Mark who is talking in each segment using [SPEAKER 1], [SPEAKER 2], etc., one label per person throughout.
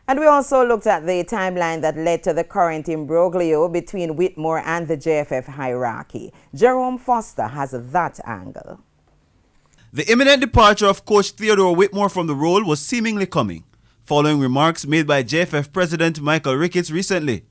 [SPEAKER 1] And we also looked at the timeline that led to the current imbroglio between Whitmore and the JFF hierarchy. Jerome Foster has that angle.
[SPEAKER 2] The imminent departure of Coach Theodore Whitmore from the role was seemingly coming, following remarks made by JFF President Michael Ricketts recently.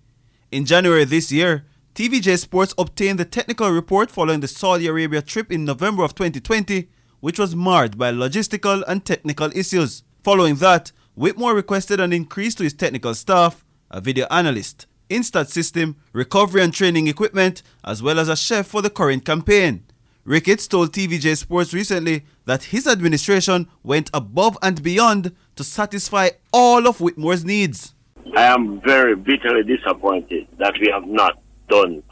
[SPEAKER 2] In January this year, TVJ Sports obtained the technical report following the Saudi Arabia trip in November of 2020, which was marred by logistical and technical issues. Following that, Whitmore requested an increase to his technical staff, a video analyst, instat system, recovery and training equipment, as well as a chef for the current campaign. Ricketts told TVJ Sports recently that his administration went above and beyond to satisfy all of Whitmore's needs.
[SPEAKER 3] I am very bitterly disappointed that we have not done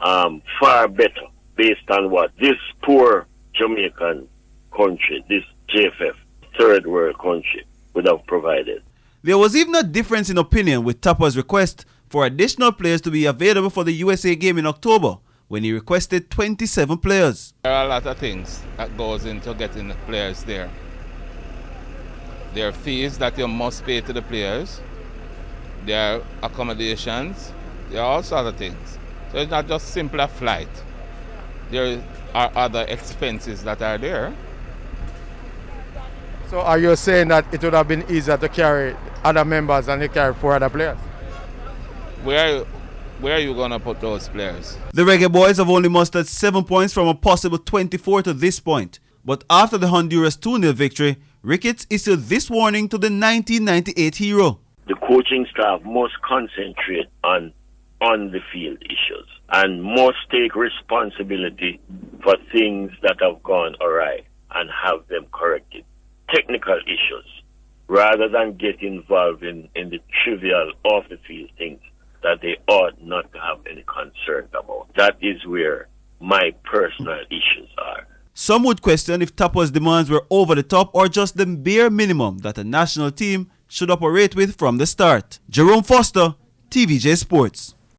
[SPEAKER 3] far better based on what this poor Jamaican country, this JFF third world country, would have provided.
[SPEAKER 2] There was even a difference in opinion with Tappa's request for additional players to be available for the USA game in October, when he requested 27 players.
[SPEAKER 4] There are a lot of things that goes into getting the players there. There are fees that you must pay to the players. There are accommodations. There are all sorts of things. So it's not just simply a flight. There are other expenses that are there.
[SPEAKER 5] So are you saying that it would have been easier to carry other members than to carry 4 other players?
[SPEAKER 4] Where are you going to put those players?
[SPEAKER 2] The Reggae Boys have only mustered 7 points from a possible 24 to this point. But after the Honduras 2-0 victory, Ricketts issued this warning to the 1998 hero.
[SPEAKER 3] The coaching staff must concentrate on the field issues and must take responsibility for things that have gone awry and have them corrected. Technical issues, rather than get involved in the trivial off-the-field things that they ought not to have any concern about. That is where my personal issues are.
[SPEAKER 2] Some would question if Tappa's demands were over the top or just the bare minimum that a national team should operate with from the start. Jerome Foster, TVJ Sports.